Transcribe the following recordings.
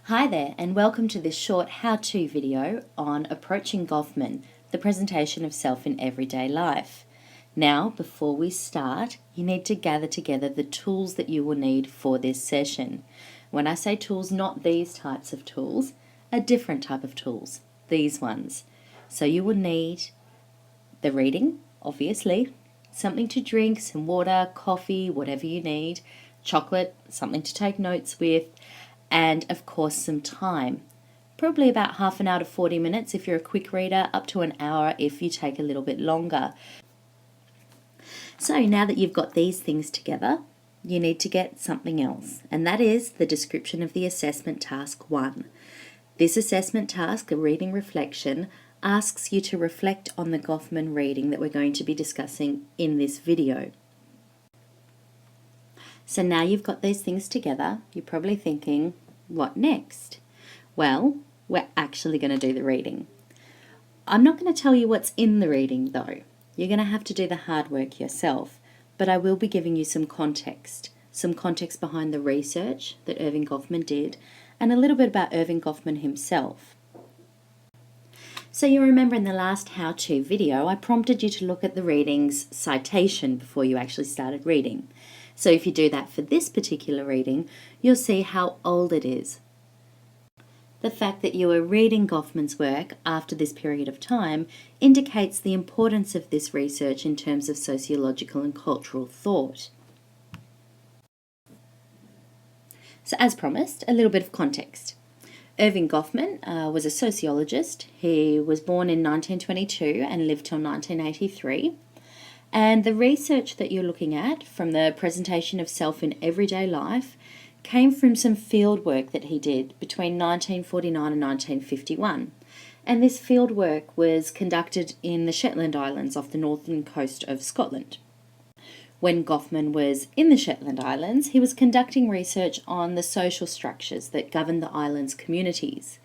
Hi there, and welcome to this short how-to video on approaching Goffman, the presentation of self in everyday life. Now, before we start, you need to gather together the tools that you will need for this session. When I say tools, not these types of tools, a different type of tools, these ones. So you will need the reading, obviously, something to drink, some water, coffee, whatever you need, chocolate, something to take notes with, and of course some time. Probably about half an hour to 40 minutes if you're a quick reader, up to an hour if you take a little bit longer. So now that you've got these things together, you need to get something else, and that is the description of the assessment task 1. This assessment task, a reading reflection, asks you to reflect on the Goffman reading that we're going to be discussing in this video. So now you've got these things together, you're probably thinking, what next? Well, we're actually going to do the reading. I'm not going to tell you what's in the reading though. You're going to have to do the hard work yourself, but I will be giving you some context behind the research that Erving Goffman did, and a little bit about Erving Goffman himself. So you remember in the last how-to video, I prompted you to look at the reading's citation before you actually started reading. So if you do that for this particular reading, you'll see how old it is. The fact that you are reading Goffman's work after this period of time indicates the importance of this research in terms of sociological and cultural thought. So as promised, a little bit of context. Erving Goffman was a sociologist. He was born in 1922 and lived till 1983. And the research that you're looking at from the presentation of self in everyday life came from some field work that he did between 1949 and 1951. And this field work was conducted in the Shetland Islands off the northern coast of Scotland. When Goffman was in the Shetland Islands, he was conducting research on the social structures that govern the island's communities.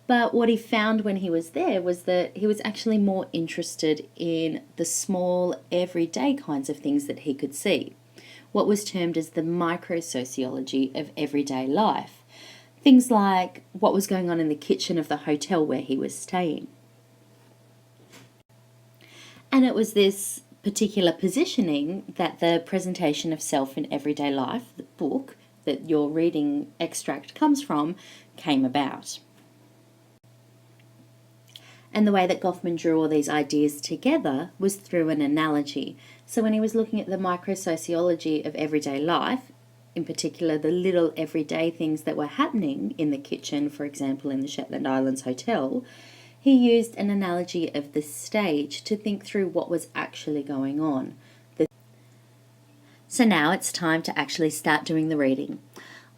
But what he found when he was there was that he was actually more interested in the small, everyday kinds of things that he could see, what was termed as the micro-sociology of everyday life. Things like what was going on in the kitchen of the hotel where he was staying. And it was this particular positioning that the presentation of self in everyday life, the book that your reading extract comes from, came about. And the way that Goffman drew all these ideas together was through an analogy. So when he was looking at the micro-sociology of everyday life, in particular the little everyday things that were happening in the kitchen, for example in the Shetland Islands Hotel, he used an analogy of the stage to think through what was actually going on. So now it's time to actually start doing the reading.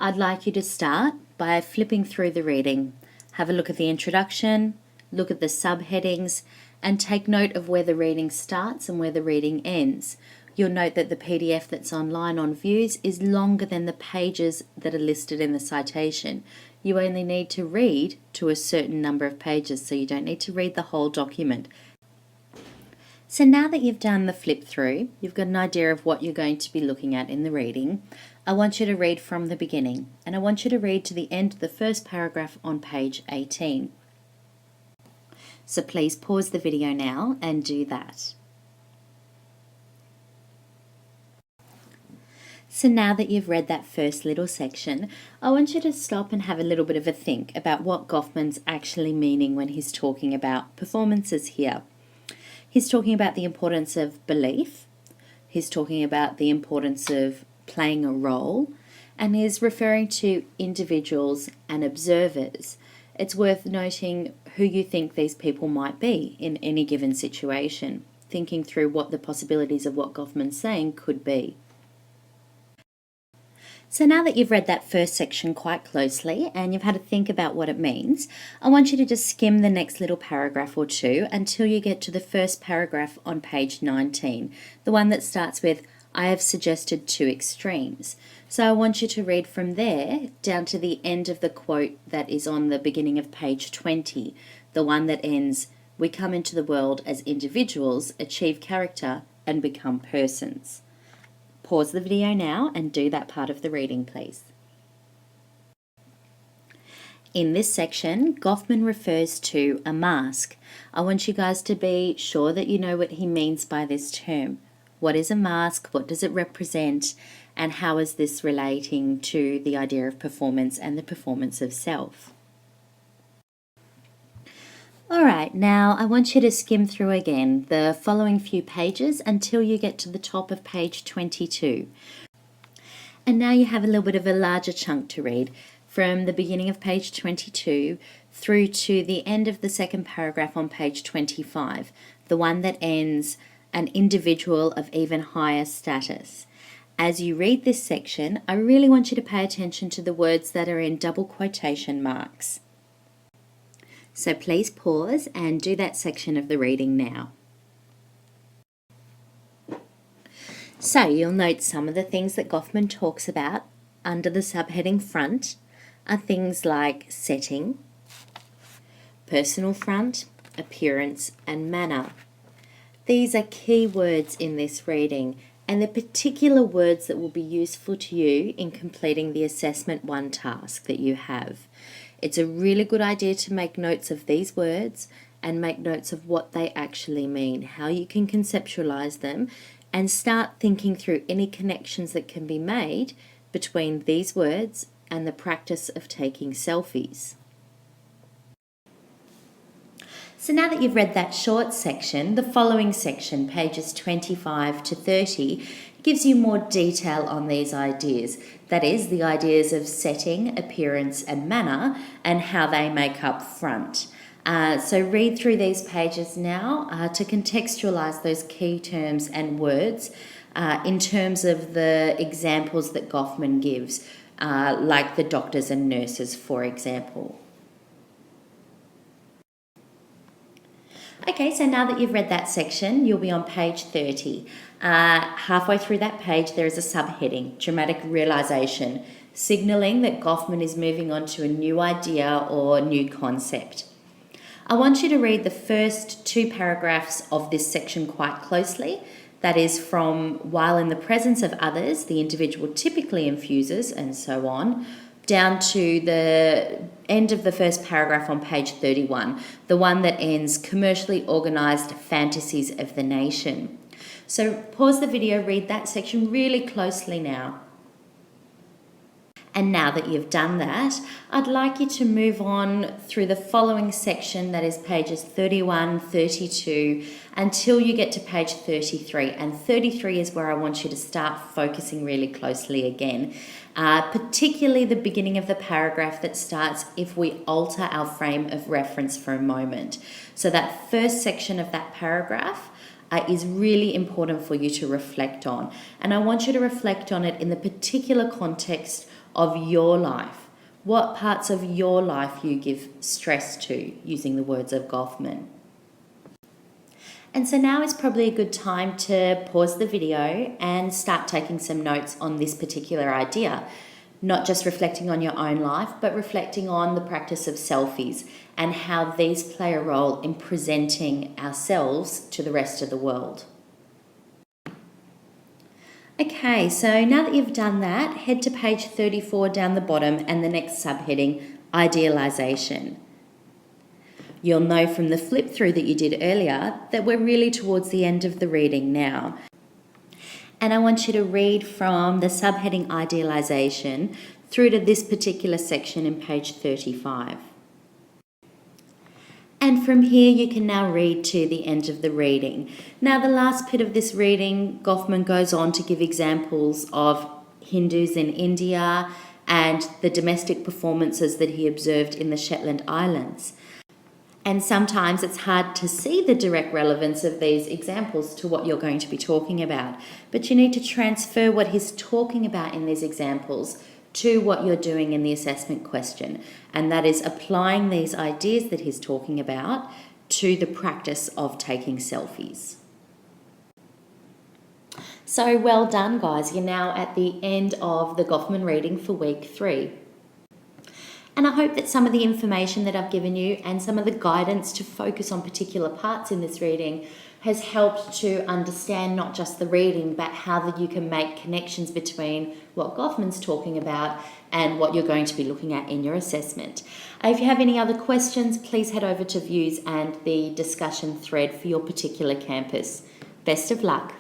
I'd like you to start by flipping through the reading. Have a look at the introduction, look at the subheadings, and take note of where the reading starts and where the reading ends. You'll note that the PDF that's online on Views is longer than the pages that are listed in the citation. You only need to read to a certain number of pages, so you don't need to read the whole document. So now that you've done the flip through, you've got an idea of what you're going to be looking at in the reading. I want you to read from the beginning, and I want you to read to the end of the first paragraph on page 18. So please pause the video now and do that. So now that you've read that first little section, I want you to stop and have a little bit of a think about what Goffman's actually meaning when he's talking about performances here. He's talking about the importance of belief, he's talking about the importance of playing a role, and he's referring to individuals and observers. It's worth noting who you think these people might be in any given situation, thinking through what the possibilities of what Goffman's saying could be. So now that you've read that first section quite closely and you've had to think about what it means, I want you to just skim the next little paragraph or two until you get to the first paragraph on page 19, the one that starts with, I have suggested two extremes. So I want you to read from there down to the end of the quote that is on the beginning of page 20, the one that ends, we come into the world as individuals, achieve character, and become persons. Pause the video now and do that part of the reading, please. In this section, Goffman refers to a mask. I want you guys to be sure that you know what he means by this term. What is a mask? What does it represent? And how is this relating to the idea of performance and the performance of self? All right, now I want you to skim through again the following few pages until you get to the top of page 22. And now you have a little bit of a larger chunk to read from the beginning of page 22 through to the end of the second paragraph on page 25, the one that ends an individual of even higher status. As you read this section, I really want you to pay attention to the words that are in double quotation marks. So please pause and do that section of the reading now. So you'll note some of the things that Goffman talks about under the subheading front are things like setting, personal front, appearance, and manner. These are key words in this reading, and they're particular words that will be useful to you in completing the Assessment 1 task that you have. It's a really good idea to make notes of these words and make notes of what they actually mean, how you can conceptualize them, and start thinking through any connections that can be made between these words and the practice of taking selfies. So now that you've read that short section, the following section, pages 25 to 30, gives you more detail on these ideas. That is, the ideas of setting, appearance, and manner, and how they make up front. So read through these pages now to contextualise those key terms and words in terms of the examples that Goffman gives, like the doctors and nurses, for example. Okay, so now that you've read that section, you'll be on page 30. Halfway through that page, there is a subheading, Dramatic Realisation, signalling that Goffman is moving on to a new idea or new concept. I want you to read the first 2 paragraphs of this section quite closely. That is from while in the presence of others, the individual typically infuses, and so on, down to the end of the first paragraph on page 31, the one that ends commercially organised fantasies of the nation. So pause the video, read that section really closely now. And now that you've done that, I'd like you to move on through the following section, that is pages 31, 32, until you get to page 33. And 33 is where I want you to start focusing really closely again, particularly the beginning of the paragraph that starts, if we alter our frame of reference for a moment. So that first section of that paragraph is really important for you to reflect on. And I want you to reflect on it in the particular context of your life. What parts of your life you give stress to, using the words of Goffman. And so now is probably a good time to pause the video and start taking some notes on this particular idea. Not just reflecting on your own life, but reflecting on the practice of selfies and how these play a role in presenting ourselves to the rest of the world. Okay, so now that you've done that, head to page 34 down the bottom and the next subheading, Idealisation. You'll know from the flip through that you did earlier that we're really towards the end of the reading now. And I want you to read from the subheading Idealisation through to this particular section in page 35. And from here you can now read to the end of the reading. Now the last bit of this reading, Goffman goes on to give examples of Hindus in India and the domestic performances that he observed in the Shetland Islands. And sometimes it's hard to see the direct relevance of these examples to what you're going to be talking about. But you need to transfer what he's talking about in these examples to what you're doing in the assessment question. And that is applying these ideas that he's talking about to the practice of taking selfies. So well done, guys. You're now at the end of the Goffman reading for week 3. And I hope that some of the information that I've given you and some of the guidance to focus on particular parts in this reading has helped to understand not just the reading, but how that you can make connections between what Goffman's talking about and what you're going to be looking at in your assessment. If you have any other questions, please head over to Views and the discussion thread for your particular campus. Best of luck.